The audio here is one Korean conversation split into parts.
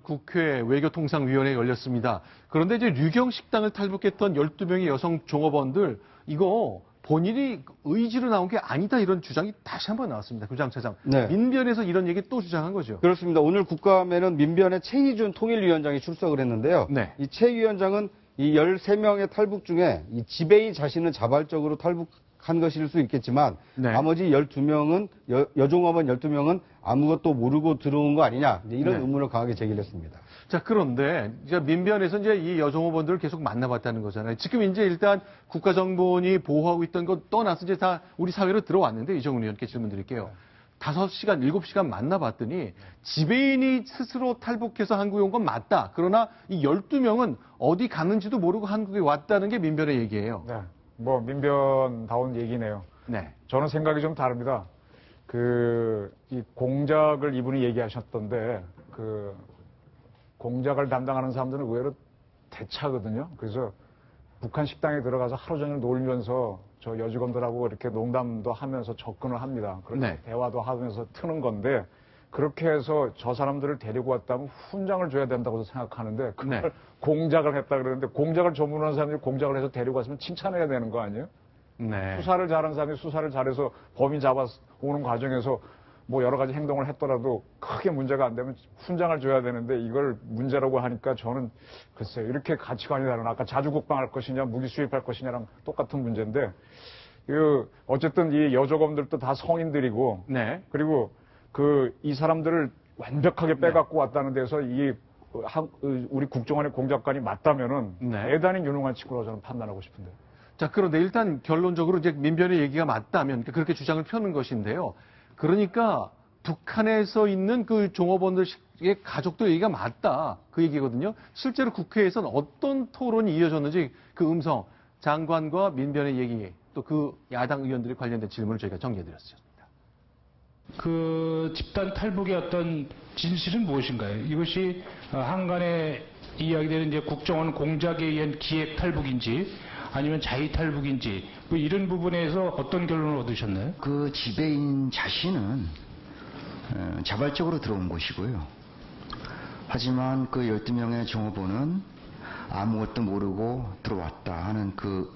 국회 외교통상위원회에 열렸습니다. 그런데 이제 류경 식당을 탈북했던 12명의 여성 종업원들 이거 본인이 의지로 나온 게 아니다 이런 주장이 다시 한번 나왔습니다. 교장 차장. 네. 민변에서 이런 얘기 또 주장한 거죠. 그렇습니다. 오늘 국감에는 민변의 최희준 통일위원장이 출석을 했는데요. 네. 이 최 위원장은 이 13명의 탈북 중에 이 지배인 자신은 자발적으로 탈북한 것일 수 있겠지만 네. 나머지 12명은 여종업원 12명은 아무것도 모르고 들어온 거 아니냐 이런 네. 의문을 강하게 제기했습니다. 자, 그런데 이제 민변에서 이제 이 여종업원들을 계속 만나봤다는 거잖아요. 지금 이제 일단 국가정보원이 보호하고 있던 것 떠나서 이제 다 우리 사회로 들어왔는데 이정훈 의원께 질문 드릴게요. 5시간, 7시간 만나봤더니 지배인이 스스로 탈북해서 한국에 온 건 맞다. 그러나 이 12명은 어디 갔는지도 모르고 한국에 왔다는 게 민변의 얘기예요. 네, 뭐 민변다운 얘기네요. 네. 저는 생각이 좀 다릅니다. 이 공작을 이분이 얘기하셨던데 공작을 담당하는 사람들은 의외로 대차거든요. 그래서 북한 식당에 들어가서 하루 종일 놀면서 저 여직원들하고 이렇게 농담도 하면서 접근을 합니다. 그렇게 네. 대화도 하면서 트는 건데 그렇게 해서 저 사람들을 데리고 왔다면 훈장을 줘야 된다고 생각하는데 그걸 네. 공작을 했다 그러는데 공작을 전문하는 사람들이 공작을 해서 데리고 왔으면 칭찬해야 되는 거 아니에요? 네. 수사를 잘하는 사람이 수사를 잘해서 범인 잡아오는 과정에서 뭐 여러 가지 행동을 했더라도 크게 문제가 안 되면 훈장을 줘야 되는데 이걸 문제라고 하니까 저는 글쎄요. 이렇게 가치관이 다른 아까 자주국방할 것이냐 무기 수입할 것이냐랑 똑같은 문제인데 어쨌든 이 여직원들도 다 성인들이고 네. 그리고 이 사람들을 완벽하게 빼갖고 네. 왔다는 데서 우리 국정원의 공작관이 맞다면은 네. 대단히 유능한 친구라고 저는 판단하고 싶은데. 자, 그런데 일단 결론적으로 이제 민변의 얘기가 맞다면 그렇게 주장을 펴는 것인데요. 그러니까 북한에서 있는 그 종업원들의 가족도 얘기가 맞다. 그 얘기거든요. 실제로 국회에서는 어떤 토론이 이어졌는지 그 음성, 장관과 민변의 얘기, 또 그 야당 의원들이 관련된 질문을 저희가 정리해드렸습니다. 그 집단 탈북의 어떤 진실은 무엇인가요? 이것이 한간에 이야기되는 이제 국정원 공작에 의한 기획 탈북인지 아니면 자의 탈북인지 뭐 이런 부분에서 어떤 결론을 얻으셨나요? 그 지배인 자신은 자발적으로 들어온 것이고요. 하지만 그 12명의 종업원은 아무것도 모르고 들어왔다 하는 그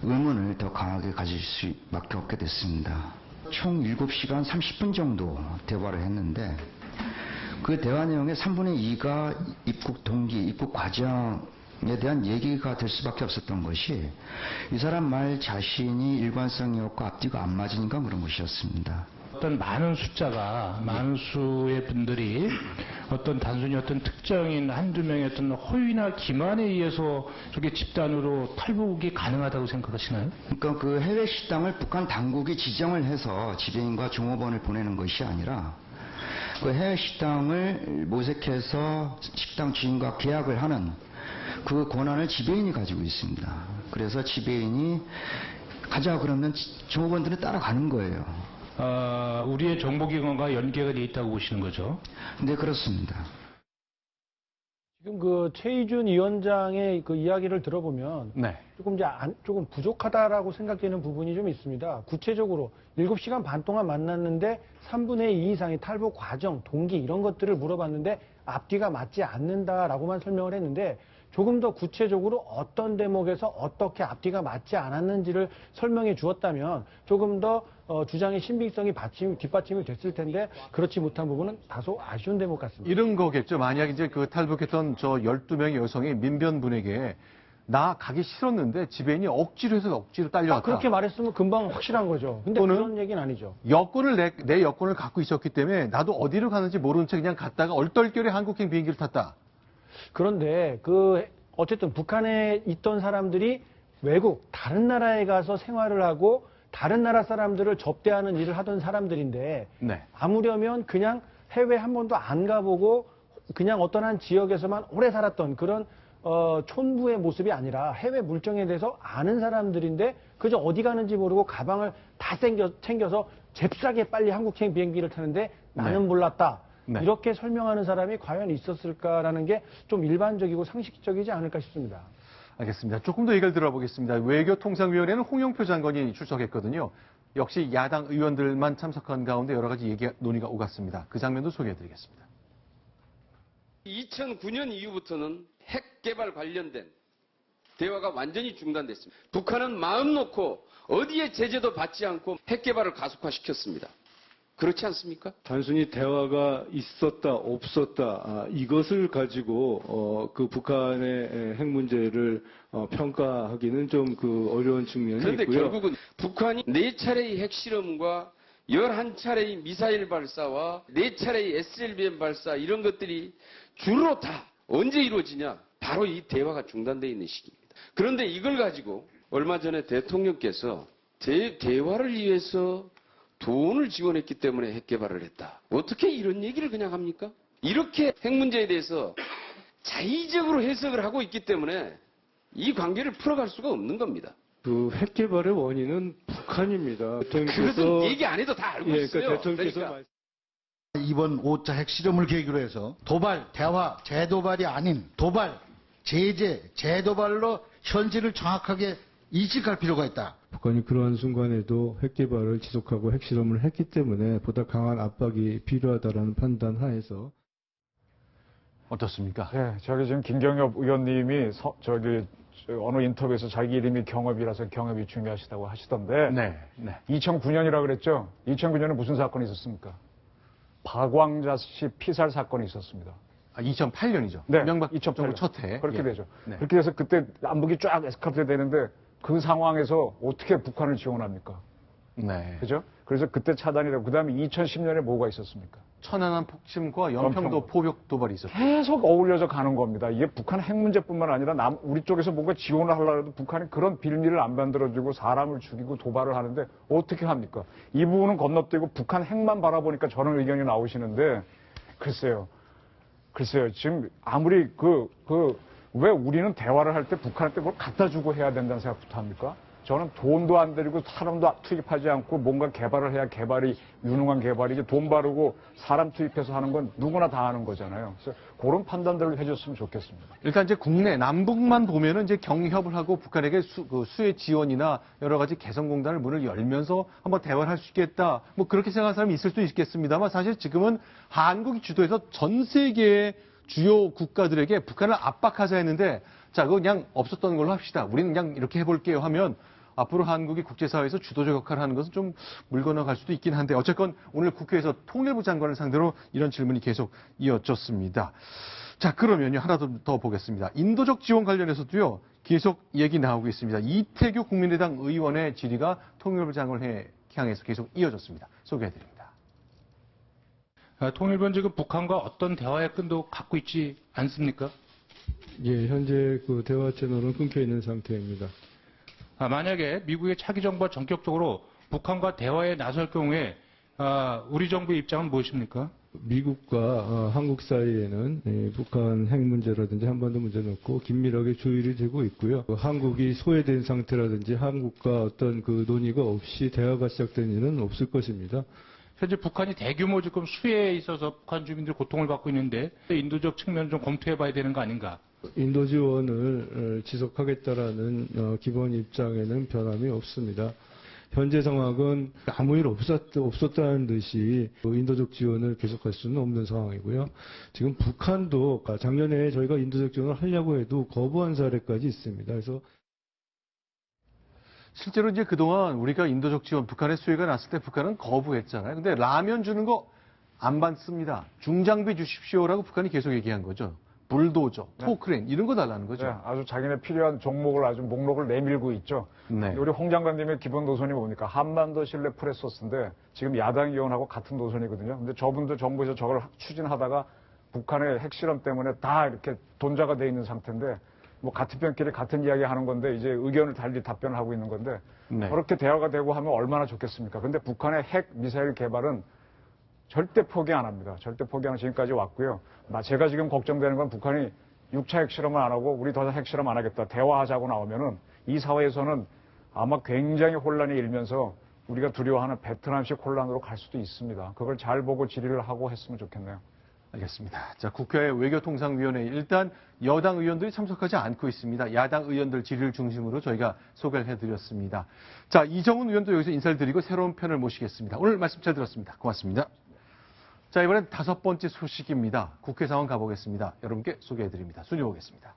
의문을 더 강하게 가질 수밖에 없게 됐습니다. 총 7시간 30분 정도 대화를 했는데 그 대화 내용의 3분의 2가 입국 동기, 입국 과정에 대한 얘기가 될 수밖에 없었던 것이 이 사람 말 자신이 일관성이 없고 앞뒤가 안 맞으니까 그런 것이었습니다. 어떤 많은 숫자가 많은 수의 분들이 어떤 단순히 어떤 특정인 한두 명의 어떤 허위나 기만에 의해서 저게 집단으로 탈북이 가능하다고 생각하시나요? 그러니까 그 해외 식당을 북한 당국이 지정을 해서 지배인과 종업원을 보내는 것이 아니라 그 해외 식당을 모색해서 식당 주인과 계약을 하는 그 권한을 지배인이 가지고 있습니다. 그래서 지배인이 가자 그러면 종업원들은 따라가는 거예요. 우리의 정보기관과 연계가 돼 있다고 보시는 거죠? 네, 그렇습니다. 지금 그 최희준 위원장의 그 이야기를 들어보면 네. 조금 부족하다라고 생각되는 부분이 좀 있습니다. 구체적으로 7시간 반 동안 만났는데 3분의 2 이상의 탈북 과정, 동기 이런 것들을 물어봤는데 앞뒤가 맞지 않는다라고만 설명을 했는데 조금 더 구체적으로 어떤 대목에서 어떻게 앞뒤가 맞지 않았는지를 설명해 주었다면 조금 더 주장의 신빙성이 뒷받침이 됐을 텐데 그렇지 못한 부분은 다소 아쉬운 대목 같습니다. 이런 거겠죠. 만약 이제 그 탈북했던 저 12명의 여성이 민변분에게 나 가기 싫었는데 지배인이 억지로 해서 억지로 딸려왔다. 그렇게 말했으면 금방 확실한 거죠. 근데 그런 얘기는 아니죠. 여권을 내 여권을 갖고 있었기 때문에 나도 어디로 가는지 모르는 채 그냥 갔다가 얼떨결에 한국행 비행기를 탔다. 그런데 어쨌든 북한에 있던 사람들이 외국 다른 나라에 가서 생활을 하고 다른 나라 사람들을 접대하는 일을 하던 사람들인데 네. 아무려면 그냥 해외 한 번도 안 가보고 그냥 어떤 한 지역에서만 오래 살았던 그런 촌부의 모습이 아니라 해외 물정에 대해서 아는 사람들인데 그저 어디 가는지 모르고 가방을 다 챙겨서 잽싸게 빨리 한국행 비행기를 타는데 나는 네. 몰랐다. 네. 이렇게 설명하는 사람이 과연 있었을까라는 게 좀 일반적이고 상식적이지 않을까 싶습니다. 알겠습니다. 조금 더 얘기를 들어보겠습니다. 외교통상위원회는 홍영표 장관이 출석했거든요. 역시 야당 의원들만 참석한 가운데 여러 가지 논의가 오갔습니다. 그 장면도 소개해드리겠습니다. 2009년 이후부터는 핵 개발 관련된 대화가 완전히 중단됐습니다. 북한은 마음 놓고 어디에 제재도 받지 않고 핵 개발을 가속화시켰습니다. 그렇지 않습니까? 단순히 대화가 있었다 없었다 이것을 가지고 그 북한의 핵 문제를 평가하기는 좀 그 어려운 측면이 그런데 있고요. 결국은 북한이 4차례의 핵실험과 11차례의 미사일 발사와 4차례의 SLBM 발사 이런 것들이 주로 다 언제 이루어지냐? 바로 이 대화가 중단되어 있는 시기입니다. 그런데 이걸 가지고 얼마 전에 대통령께서 대화를 위해서 돈을 지원했기 때문에 핵 개발을 했다. 어떻게 이런 얘기를 그냥 합니까? 이렇게 핵 문제에 대해서 자의적으로 해석을 하고 있기 때문에 이 관계를 풀어갈 수가 없는 겁니다. 그 핵 개발의 원인은 북한입니다. 그것은 얘기 안 해도 다 알고 있어요. 그러니까 대통령께서 이번 5차 핵실험을 계기로 해서 도발, 대화, 재도발이 아닌 도발, 제재, 재도발로 현실을 정확하게 인식할 필요가 있다. 북한이 그러한 순간에도 핵 개발을 지속하고 핵실험을 했기 때문에 보다 강한 압박이 필요하다라는 판단 하에서 어떻습니까? 네, 저기 지금 김경엽 의원님이 어느 인터뷰에서 자기 이름이 경업이라서 경업이 중요하시다고 하시던데 네. 2009년이라 그랬죠? 2009년에 무슨 사건이 있었습니까? 박광자 씨 피살 사건이 있었습니다. 2008년이죠. 네, 명박 2008년. 첫 해. 그렇게 예. 되죠. 네. 그렇게 돼서 그때 남북이 쫙 에스카르트 되는데 그 상황에서 어떻게 북한을 지원합니까? 네. 그죠? 그래서 그때 차단이 되고 그다음에 2010년에 뭐가 있었습니까? 천안함 폭침과 연평도 포격 도발이 있었죠. 계속 어울려져 가는 겁니다. 이게 북한 핵 문제뿐만 아니라 우리 쪽에서 뭔가 지원을 하려고 해도 북한이 그런 빌미를 안 만들어주고 사람을 죽이고 도발을 하는데 어떻게 합니까? 이 부분은 건너뛰고 북한 핵만 바라보니까 저런 의견이 나오시는데 글쎄요. 지금 아무리 왜 우리는 대화를 할 때 북한한테 그걸 갖다 주고 해야 된다는 생각부터 합니까? 저는 돈도 안 들이고 사람도 투입하지 않고 뭔가 개발을 해야 개발이 유능한 개발이지 돈 바르고 사람 투입해서 하는 건 누구나 다 하는 거잖아요. 그래서 그런 판단들을 해줬으면 좋겠습니다. 일단 이제 국내 남북만 보면은 이제 경협을 하고 북한에게 수혜 지원이나 여러 가지 개성공단을 문을 열면서 한번 대화를 할 수 있겠다. 뭐 그렇게 생각하는 사람이 있을 수도 있겠습니다만 사실 지금은 한국이 주도해서 전 세계의 주요 국가들에게 북한을 압박하자 했는데 자, 그거 그냥 없었던 걸로 합시다. 우리는 그냥 이렇게 해볼게요 하면 앞으로 한국이 국제사회에서 주도적 역할을 하는 것은 좀 물 건너갈 수도 있긴 한데 어쨌건 오늘 국회에서 통일부 장관을 상대로 이런 질문이 계속 이어졌습니다. 자, 그러면요. 하나 더 보겠습니다. 인도적 지원 관련해서도요. 계속 얘기 나오고 있습니다. 이태규 국민의당 의원의 질의가 통일부 장관을 향해서 계속 이어졌습니다. 소개해드립니다. 통일부는 지금 북한과 어떤 대화의 끈도 갖고 있지 않습니까? 예, 현재 그 대화 채널은 끊겨 있는 상태입니다. 만약에 미국의 차기 정부가 전격적으로 북한과 대화에 나설 경우에 우리 정부의 입장은 무엇입니까? 미국과 한국 사이에는 북한 핵 문제라든지 한반도 문제는 없고 긴밀하게 조율이 되고 있고요. 한국이 소외된 상태라든지 한국과 어떤 그 논의가 없이 대화가 시작된 일은 없을 것입니다. 현재 북한이 대규모 지금 수해에 있어서 북한 주민들이 고통을 받고 있는데 인도적 측면을 좀 검토해봐야 되는 거 아닌가? 인도 지원을 지속하겠다라는 기본 입장에는 변함이 없습니다. 현재 상황은 아무 일 없었다는 듯이 인도적 지원을 계속할 수는 없는 상황이고요. 지금 북한도 작년에 저희가 인도적 지원을 하려고 해도 거부한 사례까지 있습니다. 그래서 실제로 이제 그동안 우리가 인도적 지원, 북한의 수혜가 났을 때 북한은 거부했잖아요. 근데 라면 주는 거 안 받습니다. 중장비 주십시오라고 북한이 계속 얘기한 거죠. 불도저, 포크레인 이런 거 달라는 거죠. 네, 아주 자기네 필요한 종목을 아주 목록을 내밀고 있죠. 네. 우리 홍 장관님의 기본 노선이 뭡니까? 한반도 신뢰 프레소스인데 지금 야당 의원하고 같은 노선이거든요. 근데 저분들 정부에서 저걸 추진하다가 북한의 핵실험 때문에 다 이렇게 돈자가 돼 있는 상태인데 뭐 같은 편끼리 같은 이야기 하는 건데 이제 의견을 달리 답변을 하고 있는 건데 그렇게 대화가 되고 하면 얼마나 좋겠습니까? 근데 북한의 핵 미사일 개발은 절대 포기 안 합니다. 절대 포기하는 지금까지 왔고요. 제가 지금 걱정되는 건 북한이 6차 핵실험을 안 하고 우리 더 이상 핵실험 안 하겠다. 대화하자고 나오면은 이 사회에서는 아마 굉장히 혼란이 일면서 우리가 두려워하는 베트남식 혼란으로 갈 수도 있습니다. 그걸 잘 보고 질의를 하고 했으면 좋겠네요. 알겠습니다. 자, 국회 외교통상위원회 일단 여당 의원들이 참석하지 않고 있습니다. 야당 의원들 질의를 중심으로 저희가 소개를 해드렸습니다. 자, 이정훈 의원도 여기서 인사를 드리고 새로운 편을 모시겠습니다. 오늘 말씀 잘 들었습니다. 고맙습니다. 자, 이번엔 5번째 소식입니다. 국회 상황 가보겠습니다. 여러분께 소개해드립니다. 순위 보겠습니다.